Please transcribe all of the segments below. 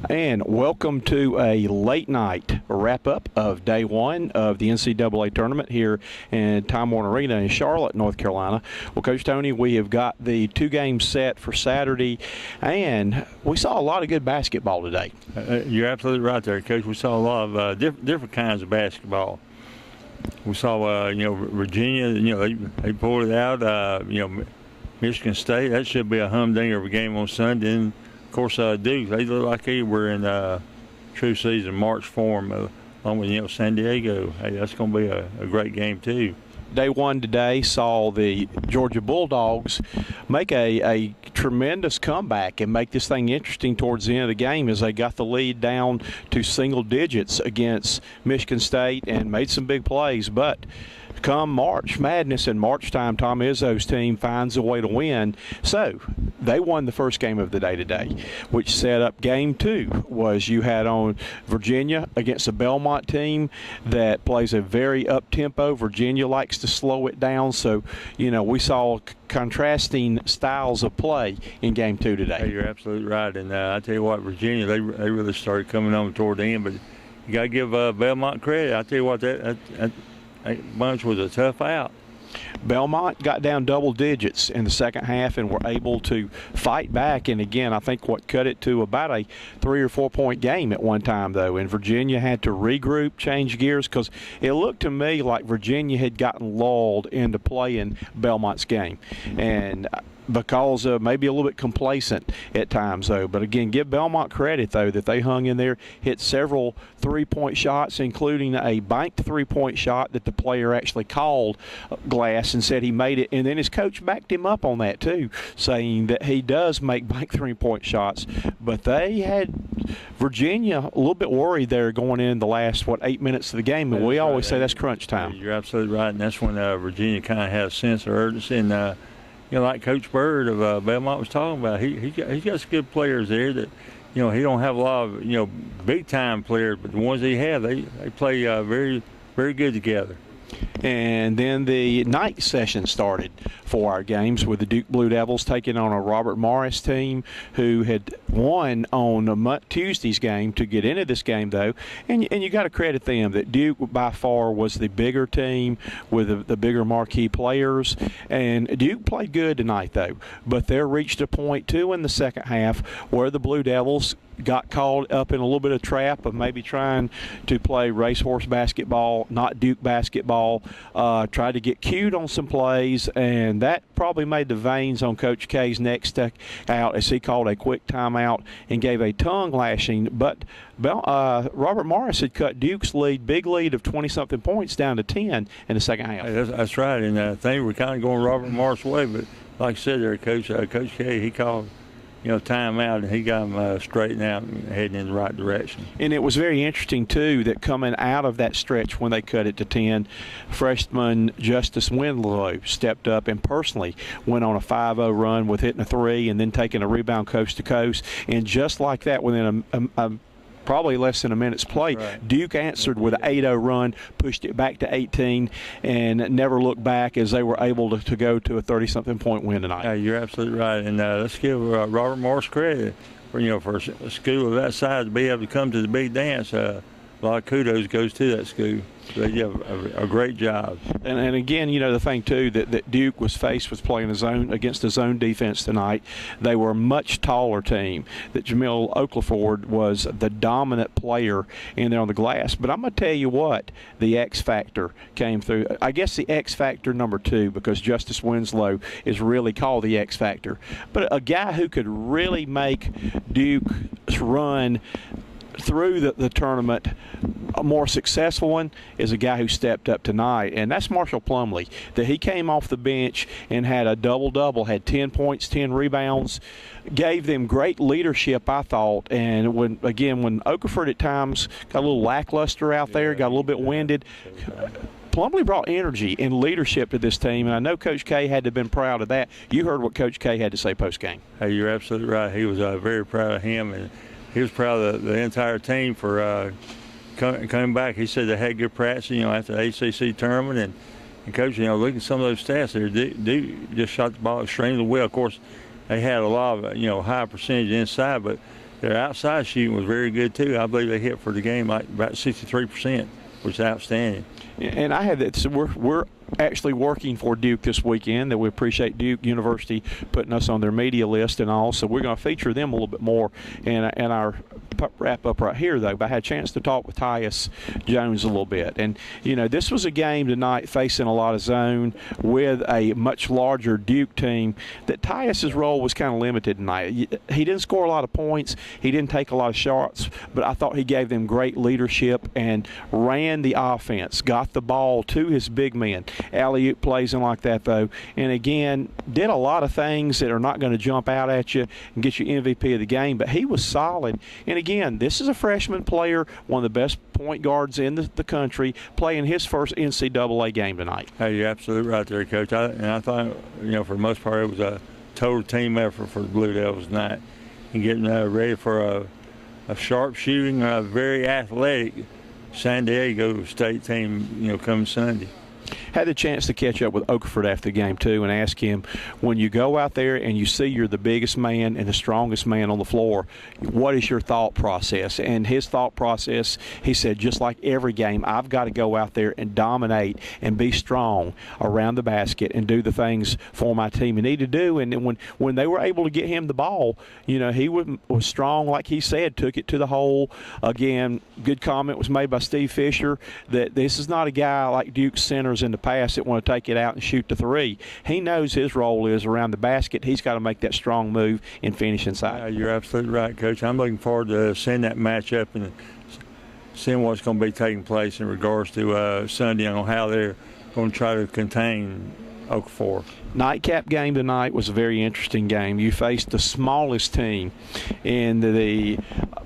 And welcome to a late night wrap-up of day one of the NCAA tournament here in Time Warner Arena in Charlotte, North Carolina. Well, Coach Toney, we have got the two games set for Saturday, and we saw a lot of good basketball today. You're absolutely right there, Coach. We saw a lot of different kinds of basketball. We saw, Virginia, they pulled it out. Michigan State, that should be a humdinger of a game on Sunday. And of course, Duke, they look like they were in true season March form, along with San Diego. Hey, that's going to be a great game too. Day one today saw the Georgia Bulldogs make a tremendous comeback and make this thing interesting towards the end of the game as they got the lead down to single digits against Michigan State and made some big plays. But come March Madness and March time, Tom Izzo's team finds a way to win. So they won the first game of the day today, which set up game two. Was you had on Virginia against a Belmont team that plays a very up-tempo. Virginia likes to slow it down. So, we saw contrasting styles of play in game two today. Hey, you're absolutely right. And I tell you what, Virginia, they really started coming on toward the end. But you got to give Belmont credit. I tell you what, that bunch was a tough out. Belmont got down double digits in the second half and were able to fight back. And again, I think what cut it to about a 3 or 4 point game at one time, though. And Virginia had to regroup, change gears, because it looked to me like Virginia had gotten lulled into playing Belmont's game. And because maybe a little bit complacent at times, though. But again, give Belmont credit, though, that they hung in there, hit several three-point shots, including a banked three-point shot that the player actually called glass and said he made it. And then his coach backed him up on that, too, saying that he does make banked three-point shots. But they had Virginia a little bit worried there going in the last, 8 minutes of the game. And we always say that's crunch time. You're absolutely right, and that's when Virginia kind of had a sense of urgency. And, like Coach Bird of Belmont was talking about, he's got some good players there that, he don't have a lot of, big-time players, but the ones he have, they play very, very good together. And then the night session started for our games with the Duke Blue Devils taking on a Robert Morris team who had won on Tuesday's game to get into this game, though. And you got to credit them that Duke by far was the bigger team with the bigger marquee players. And Duke played good tonight, though. But there reached a point, too, in the second half where the Blue Devils got caught up in a little bit of trap of maybe trying to play racehorse basketball, not Duke basketball, tried to get cute on some plays, and that probably made the veins on Coach K's neck stick out as he called a quick timeout and gave a tongue lashing. But Robert Morris had cut Duke's big lead of 20-something points down to 10 in the second half. Hey, that's right, and I think we're kind of going Robert Morris' way, but like I said there, Coach K, he called time out, and he got them straightened out and heading in the right direction. And it was very interesting, too, that coming out of that stretch when they cut it to 10, freshman Justice Winslow stepped up and personally went on a 5-0 run with hitting a three and then taking a rebound coast to coast. And just like that, within probably less than a minute's play, right, Duke answered with an 8-0 run, pushed it back to 18, and never looked back as they were able to go to a 30-something point win tonight. Yeah, you're absolutely right, and let's give Robert Morris credit for a school of that size to be able to come to the big dance. A lot of kudos goes to that school. They did a great job. And again, the thing, too, that Duke was faced with playing against a zone defense tonight. They were a much taller team. That Jamil Oklaford was the dominant player in there on the glass. But I'm going to tell you what, the X factor came through. I guess the X factor number 2, because Justice Winslow is really called the X factor. But a guy who could really make Duke's run through the tournament a more successful one is a guy who stepped up tonight, and that's Marshall Plumlee. That he came off the bench and had a double-double, had 10 points, 10 rebounds, gave them great leadership, I thought. And when Okafor at times got a little lackluster out there, got a little bit winded, Plumlee brought energy and leadership to this team, and I know Coach K had to have been proud of that. You heard what Coach K had to say post-game. Hey, you're absolutely right. He was very proud of him, and he was proud of the entire team for coming back. He said they had good practice, after the ACC tournament. And Coach, look at some of those stats there. Duke just shot the ball extremely well. Of course, they had a lot of, high percentage inside, but their outside shooting was very good too. I believe they hit for the game like about 63%, which is outstanding. And I had that. So we're actually working for Duke this weekend. That we appreciate Duke University putting us on their media list and all. So we're going to feature them a little bit more in our wrap up right here, though. But I had a chance to talk with Tyus Jones a little bit, and this was a game tonight facing a lot of zone with a much larger Duke team. That Tyus's role was kind of limited tonight. He didn't score a lot of points. He didn't take a lot of shots, but I thought he gave them great leadership and ran the offense, got the ball to his big men. Alley-oop plays in like that, though, and again did a lot of things that are not going to jump out at you and get you MVP of the game, but he was solid. And again, this is a freshman player, one of the best point guards in the country, playing his first NCAA game tonight. Hey, you're absolutely right there, Coach. I thought, for the most part, it was a total team effort for the Blue Devils tonight, and getting ready for a sharp shooting, very athletic San Diego State team, come Sunday. Had the chance to catch up with Okafor after the game, too, and ask him, when you go out there and you see you're the biggest man and the strongest man on the floor, what is your thought process? And his thought process, he said, just like every game, I've got to go out there and dominate and be strong around the basket and do the things for my team you need to do. And then when they were able to get him the ball, he was strong, like he said, took it to the hole. Again, good comment was made by Steve Fisher that this is not a guy like Duke's centers in the past that want to take it out and shoot the three. He knows his role is around the basket. He's got to make that strong move and finish inside. You're absolutely right, Coach. I'm looking forward to seeing that matchup and seeing what's going to be taking place in regards to Sunday on how they're going to try to contain Okafor. Nightcap game tonight was a very interesting game. You faced the smallest team in the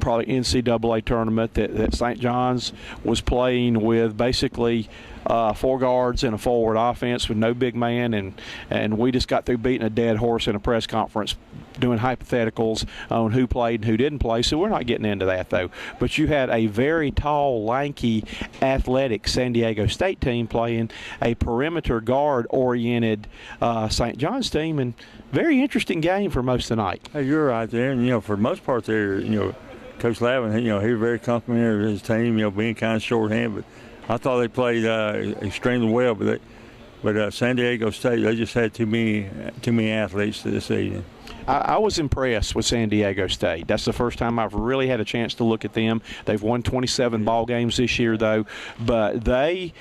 probably NCAA tournament that St. John's was playing with, basically 4 guards and a forward offense with no big man, and we just got through beating a dead horse in a press conference doing hypotheticals on who played and who didn't play, so we're not getting into that, though. But you had a very tall, lanky, athletic San Diego State team playing a perimeter guard-oriented St. John's team, and very interesting game for most of the night. Hey, you're right there, and for the most part there, Coach Lavin, he was very complimentary of his team, being kind of shorthanded, but I thought they played extremely well, but San Diego State, they just had too many athletes this season. I was impressed with San Diego State. That's the first time I've really had a chance to look at them. They've won 27 ball games this year, though, but they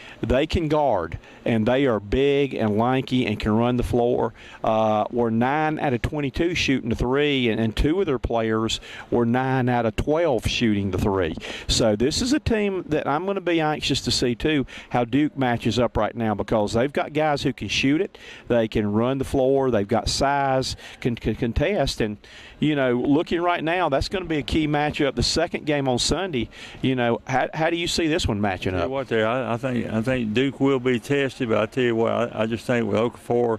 can guard, and they are big and lanky and can run the floor. Were 9 out of 22 shooting the three, and 2 of their players were 9 out of 12 shooting the three. So this is a team that I'm going to be anxious to see, too, how Duke matches up right now, because they've got guys who can shoot it, they can run the floor, they've got size, can contest, and looking right now, that's going to be a key matchup. The second game on Sunday, how do you see this one matching up? What there, I think Duke will be tested, but I tell you what, I just think with Okafor,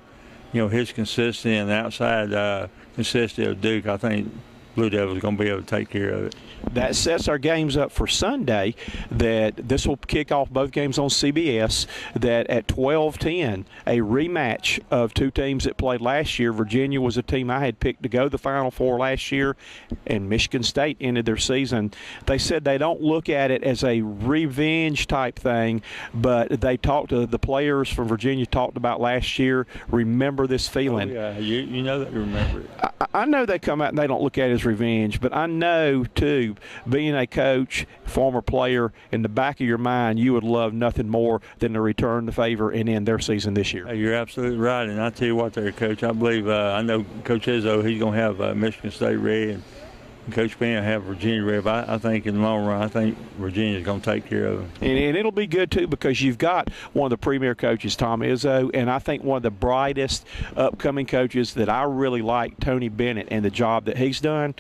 his consistency and the outside consistency of Duke, I think Blue Devils are going to be able to take care of it. That sets our games up for Sunday. That this will kick off both games on CBS. That at 12:10, a rematch of 2 teams that played last year. Virginia was a team I had picked to go the Final Four last year, and Michigan State ended their season. They said they don't look at it as a revenge type thing, but they talked to the players from Virginia, talked about last year. Remember this feeling. Oh, yeah, you know that you remember it. I know they come out and they don't look at it as revenge, but I know, too, being a coach, former player, in the back of your mind, you would love nothing more than to return the favor and end their season this year. Hey, you're absolutely right, and I tell you what there, Coach, I believe, I know Coach Izzo, he's going to have Michigan State ready, and Coach Penn will have Virginia ready, but I think in the long run, I think Virginia's going to take care of them. And it'll be good, too, because you've got one of the premier coaches, Tom Izzo, and I think one of the brightest upcoming coaches that I really like, Toney Bennett, and the job that he's done.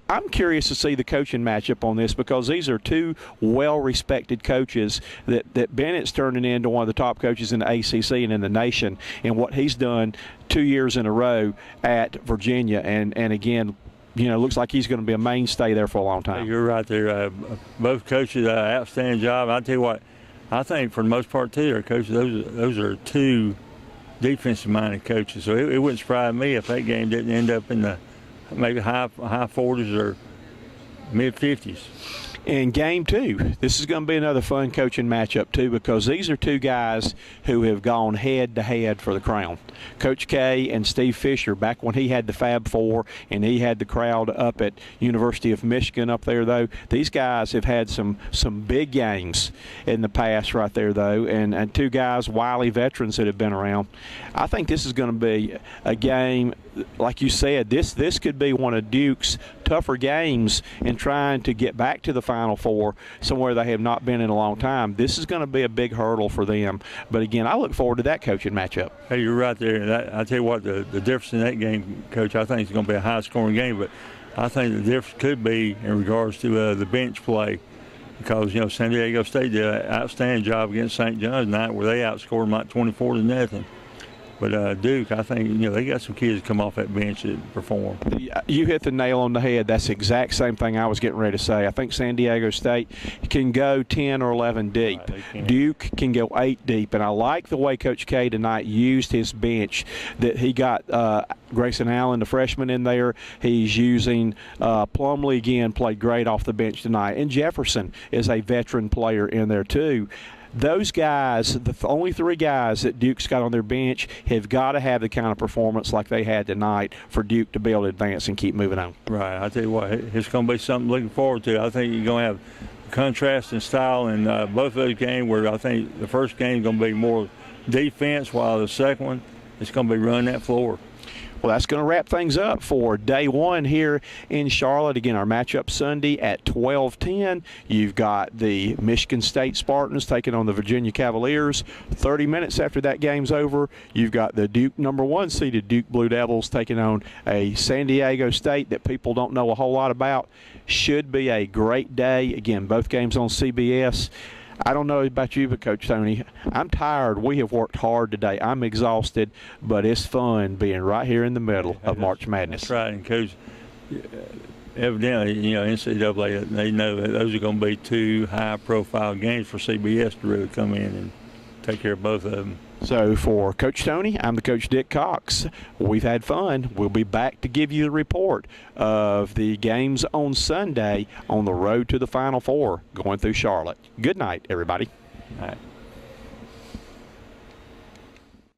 I'm curious to see the coaching matchup on this, because these are 2 well-respected coaches that Bennett's turning into one of the top coaches in the ACC and in the nation, and what he's done 2 years in a row at Virginia. And again, looks like he's going to be a mainstay there for a long time. You're right there. Both coaches, outstanding job. I tell you what, I think for the most part, too, our coaches, those are 2 defensive-minded coaches. So it wouldn't surprise me if that game didn't end up in the maybe high 40s or mid-50s. In game 2, this is going to be another fun coaching matchup too, because these are two guys who have gone head-to-head for the crown. Coach K and Steve Fisher, back when he had the Fab Four and he had the crowd up at University of Michigan up there, though, these guys have had some big games in the past right there, though, and two guys, wily veterans that have been around. I think this is going to be a game, like you said, this could be one of Duke's tougher games in trying to get back to the Final Four, somewhere they have not been in a long time. This is going to be a big hurdle for them. But again, I look forward to that coaching matchup. Hey, you're right there. I tell you what, the difference in that game, Coach, I think it's going to be a high-scoring game. But I think the difference could be in regards to the bench play, because San Diego State did an outstanding job against St. John's tonight, where they outscored them like 24-0. But Duke, I think, they got some kids come off that bench that perform. You hit the nail on the head. That's the exact same thing I was getting ready to say. I think San Diego State can go 10 or 11 deep. Right, Duke can go 8 deep. And I like the way Coach K tonight used his bench, that he got Grayson Allen, the freshman, in there. He's using Plumlee again, played great off the bench tonight. And Jefferson is a veteran player in there too. Those guys, the only 3 guys that Duke's got on their bench, have got to have the kind of performance like they had tonight for Duke to be able to advance and keep moving on. Right. I tell you what, it's going to be something looking forward to. I think you're going to have contrast in style in both of those games, where I think the first game is going to be more defense, while the second one is going to be running that floor. Well, that's going to wrap things up for day 1 here in Charlotte. Again, our matchup Sunday at 12:10. You've got the Michigan State Spartans taking on the Virginia Cavaliers. 30 minutes after that game's over, you've got the Duke #1 seeded Duke Blue Devils taking on a San Diego State that people don't know a whole lot about. Should be a great day. Again, both games on CBS. I don't know about you, but Coach Toney, I'm tired. We have worked hard today. I'm exhausted, but it's fun being right here in the middle of March Madness. That's right, and Coach, evidently, NCAA, they know that those are going to be 2 high-profile games for CBS to really come in and take care of both of them. So for Coach Toney, I'm the Coach Dick Cox. We've had fun. We'll be back to give you the report of the games on Sunday on the road to the Final Four going through Charlotte. Good night, everybody. All right.